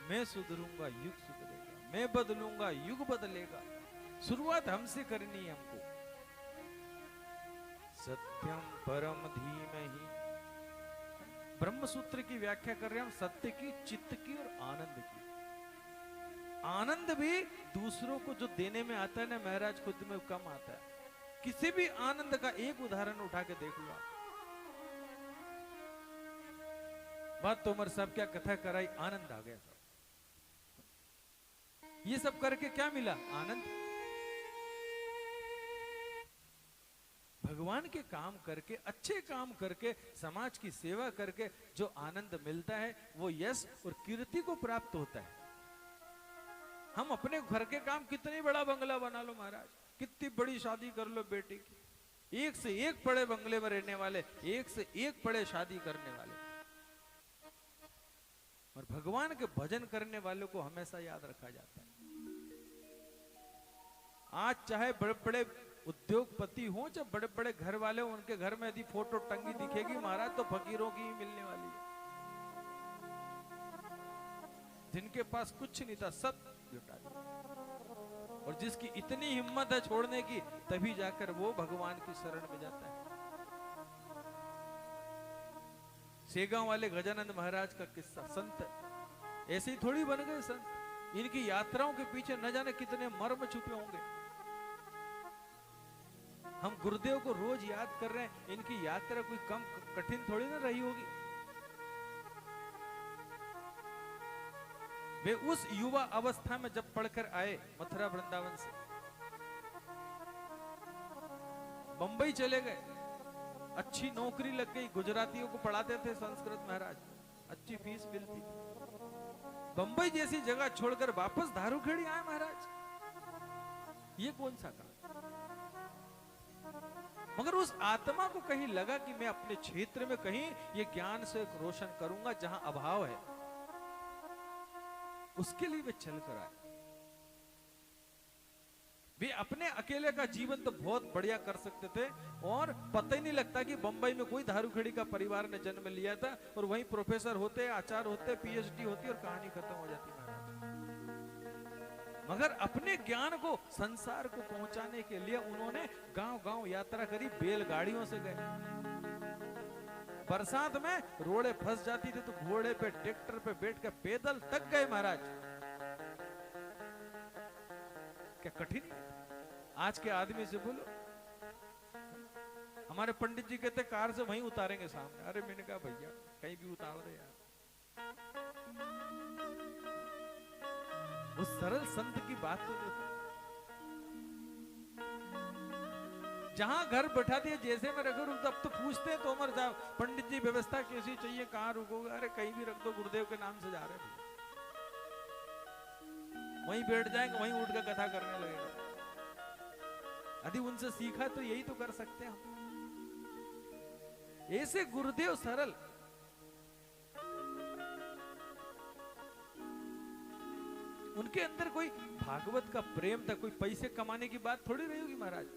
मैं सुधरूंगा युग सुधरेगा, मैं बदलूंगा युग बदलेगा। शुरुआत हमसे करनी है हमको। सत्यम परम धीमहि, ब्रह्म सूत्र की व्याख्या कर रहे हैं हम, सत्य की, चित्त की और आनंद की। आनंद भी दूसरों को जो देने में आता है ना महाराज, खुद में कम आता है। किसी भी आनंद का एक उदाहरण उठा के देख लो आप। बात तोमर साहब क्या कथा कराई, आनंद आ गया सब। ये सब करके क्या मिला? आनंद। भगवान के काम करके, अच्छे काम करके, समाज की सेवा करके जो आनंद मिलता है वो यश और कीर्ति को प्राप्त होता है। हम अपने घर के काम, कितनी बड़ा बंगला बना लो महाराज, कितनी बड़ी शादी कर लो बेटी की, एक से एक बड़े बंगले में रहने वाले, एक से एक बड़े शादी करने वाले, और भगवान के भजन करने वालों को हमेशा याद रखा जाता है। आज चाहे बड़े बड़े उद्योगपति हो, चाहे बड़े बड़े घर वाले हो, उनके घर में यदि फोटो टंगी दिखेगी महाराज तो फकीरों की ही मिलने वाली है। जिनके पास कुछ नहीं था सब जुटा दिया, और जिसकी इतनी हिम्मत है छोड़ने की, तभी जाकर वो भगवान की शरण में जाता है। सेगांव वाले गजानंद महाराज का किस्सा, संत ऐसे ही थोड़ी बन गए संत। इनकी यात्राओं के पीछे न जाने कितने मर्म छुपे होंगे। हम गुरुदेव को रोज याद कर रहे हैं, इनकी यात्रा कोई कम कठिन थोड़ी ना रही होगी। वे उस युवा अवस्था में जब पढ़कर आए मथुरा वृंदावन से, बंबई चले गए, अच्छी नौकरी लग गई, गुजरातियों को पढ़ाते थे संस्कृत महाराज, अच्छी फीस मिलती थी। बंबई जैसी जगह छोड़कर वापस दारूखेड़ी आए महाराज। ये कौन सा काम? मगर उस आत्मा को कहीं लगा कि मैं अपने क्षेत्र में कहीं ये ज्ञान से रोशन करूंगा जहां अभाव है, उसके लिए वे चल कर आए। वे अपने अकेले का जीवन तो बहुत बढ़िया कर सकते थे, और पता ही नहीं लगता कि बंबई में कोई दारूखेड़ी का परिवार ने जन्म लिया था, और वहीं प्रोफेसर होते, आचार्य होते, पीएचडी होती और कहानी खत्म हो जाती महाराज। मगर अपने ज्ञान को संसार को पहुंचाने के लिए उन्होंने गांव-गांव यात्रा करी, बैलगाड़ियों से गए। बरसात में रोड़े फंस जाती थी तो घोड़े पे, ट्रैक्टर पे बैठ कर पैदल तक गए महाराज। क्या कठिन? आज के आदमी से बोलो, हमारे पंडित जी कहते कार से वहीं उतारेंगे सामने। अरे मैंने कहा भैया कहीं भी उतार दे यार। उस सरल संत की बात तो देखो, जहां घर बैठा दिए, जैसे मैं रखूं, तब तो पूछते हैं तोमर साहब पंडित जी व्यवस्था कैसी चाहिए, कहां रुकोगे? अरे कहीं भी रख दो, गुरुदेव के नाम से जा रहे हैं, वहीं बैठ जाएंगे, वहीं उठ कर कथा करने लगेगा। यदि उनसे सीखा तो यही तो कर सकते हैं हम। ऐसे गुरुदेव सरल, उनके अंदर कोई भागवत का प्रेम था, कोई पैसे कमाने की बात थोड़ी रही होगी महाराज।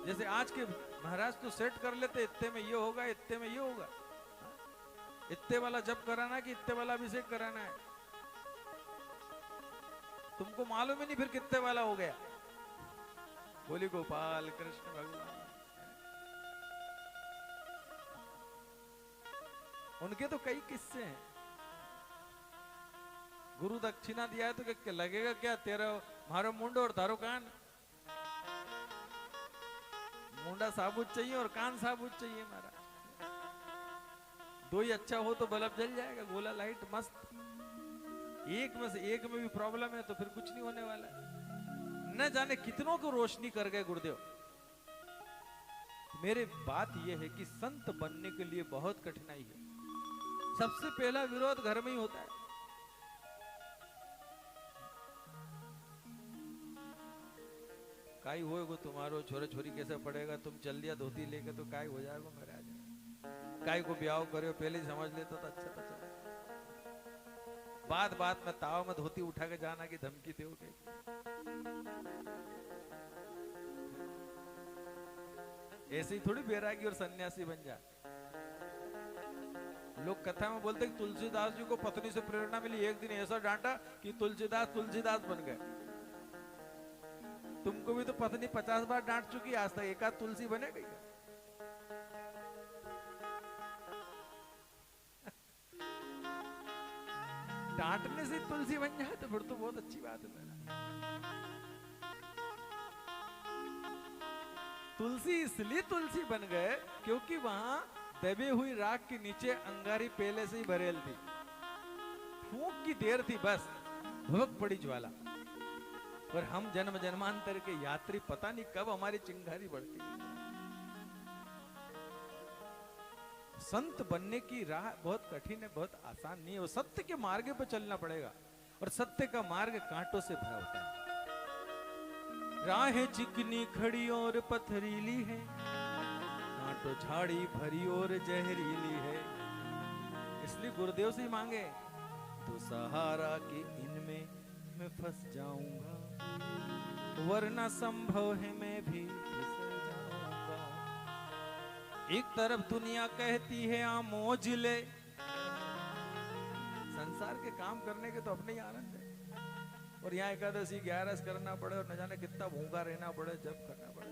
जैसे आज के महाराज तो सेट कर लेते, इतने में ये होगा, इतने में ये होगा, इतने वाला जप कराना है कि इतने वाला अभिषेक कराना है, तुमको मालूम ही नहीं फिर कितने वाला हो गया। बोली गोपाल कृष्ण भगवान। उनके तो कई किस्से हैं। गुरु दक्षिणा दिया है तो क्या लगेगा क्या तेरा मारो मुंडो और धारो कान? मुंडा साबुत चाहिए और कान साबुत चाहिए महाराज। दो ही अच्छा हो तो बल्ब जल जाएगा, गोला लाइट मस्त। एक में से एक में भी प्रॉब्लम है तो फिर कुछ नहीं होने वाला है। न जाने कितनों को रोशनी कर गए गुरुदेव। मेरे बात यह है कि संत बनने के लिए बहुत कठिनाई है। सबसे पहला विरोध घर में ही होता है। काई होएगो तुम्हारो छोरे छोरी कैसे पड़ेगा, तुम चल दिया धोती लेके तो काई हो जाएगा महाराज। काई को ब्याह करो पहले ही समझ लेता तो अच्छा था। चलो बात बात में ताव में धोती उठा के जाना की धमकी दे। ऐसे ही थोड़ी बैरागी और सन्यासी बन जा। लोग कथा में बोलते कि तुलसीदास जी को पत्नी से प्रेरणा मिली, एक दिन ऐसा डांटा कि तुलसीदास तुलसीदास बन गए। तुमको भी तो पत्नी 50 बार डांट चुकी, आज तक एक आध तुलसी बनेगी क्या? डांटने से तुलसी बन जाए तो फिर तो बहुत अच्छी बात है मेरा। तुलसी इसलिए तुलसी बन गए क्योंकि वहां दबे हुई राख के नीचे अंगारी पहले से ही भरेल थी, फूंक की देर थी, बस भभक पड़ी ज्वाला। और हम जन्म जन्मांतर के यात्री, पता नहीं कब हमारी चिंगारी बढ़ती है। संत बनने की राह बहुत कठिन है, बहुत आसान नहीं है। वो सत्य के मार्ग पर चलना पड़ेगा, और सत्य का मार्ग कांटों से भरा होता है। राहें चिकनी खड़ी और पथरीली है, कांटों झाड़ी भरी और जहरीली है। इसलिए गुरुदेव से ही मांगे, तो सहारा के इनमें मैं फंस जाऊंगा, वरना संभव है मैं भी फिसल जाऊंगा। एक तरफ दुनिया कहती है आ मौज ले, संसार के काम करने के तो अपने ही आनंद है, और यहाँ एकादशी 11 करना पड़े और न जाने कितना भूखा रहना पड़े, जब करना पड़े।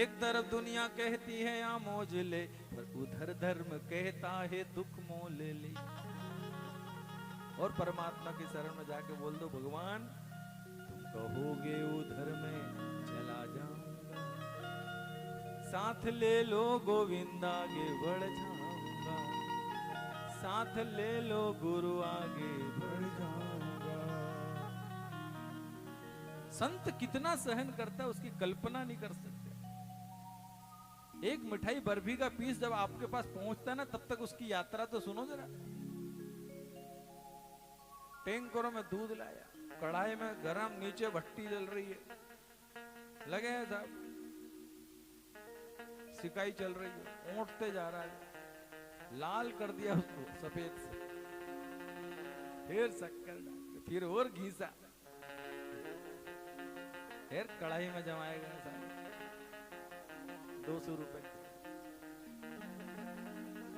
एक तरफ दुनिया कहती है आ मौज ले, पर उधर धर्म कहता है दुख मोल ले। और परमात्मा की शरण में जाके बोल दो, भगवान तुम कहोगे उधर में चला जाऊंगा, साथ ले लो गोविंद आगे बढ़ जाऊंगा, साथ ले लो गुरु आगे बढ़ जाऊंगा। संत कितना सहन करता है उसकी कल्पना नहीं कर सकते। एक मिठाई बर्फी का पीस जब आपके पास पहुंचता है ना, तब तक उसकी यात्रा तो सुनो जरा। टैंकरों में दूध लाया, कढ़ाई में गरम, नीचे भट्टी जल रही है, लगे हैं साहब, सिकाई चल रही है, ऊंटते जा रहा है, लाल कर दिया उसको सफेद से, फिर शक्कर डाल, फिर और घीसा, फिर कढ़ाई में जमाएगा साहब, 200 रुपए।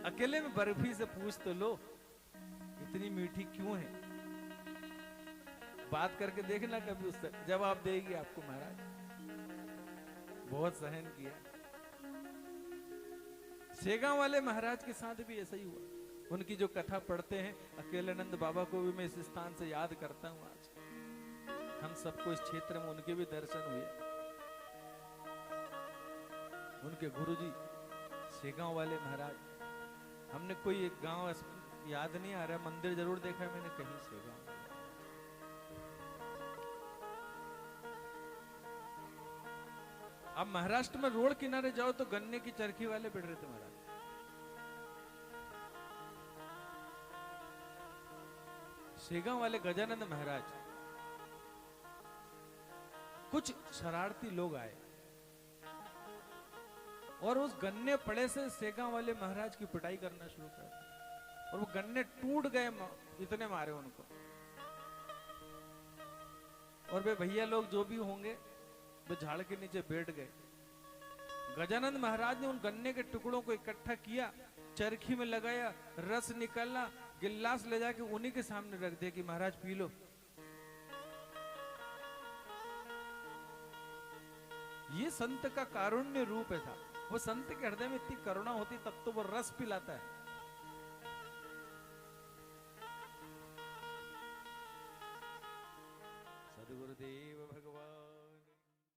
अकेले में बर्फी से पूछ तो लो इतनी मीठी क्यों है, बात करके देखना कभी उससे, जवाब देगी आपको महाराज। बहुत सहन किया। सेगांव वाले महाराज के साथ भी ऐसा ही हुआ। उनकी जो कथा पढ़ते हैं, अकेलानंद बाबा को भी मैं इस स्थान से याद करता हूं। आज हम सबको इस क्षेत्र में उनके भी दर्शन हुए। उनके गुरुजी सेगांव वाले महाराज, हमने कोई एक गांव याद नहीं आ रहा, मंदिर जरूर देखा है मैंने कहीं सेगांव। अब महाराष्ट्र में रोड किनारे जाओ तो गन्ने की चरखी वाले बैठ रहे थे महाराज। सेगांव वाले गजानंद महाराज, कुछ शरारती लोग आए और उस गन्ने पड़े से सेगांव वाले महाराज की पिटाई करना शुरू कर दिया, और वो गन्ने टूट गए, इतने मारे उनको। और वे भैया लोग जो भी होंगे वो झाड़ के नीचे बैठ गए। गजानंद महाराज ने उन गन्ने के टुकड़ों को इकट्ठा किया, चरखी में लगाया, रस निकाला, गिलास ले जाके उन्हीं के सामने रख दिया कि महाराज पी लो। ये संत का कारुण्य रूप है था। वो संत के हृदय में इतनी करुणा होती तब तो वो रस पिलाता है। सद्गुरुदेव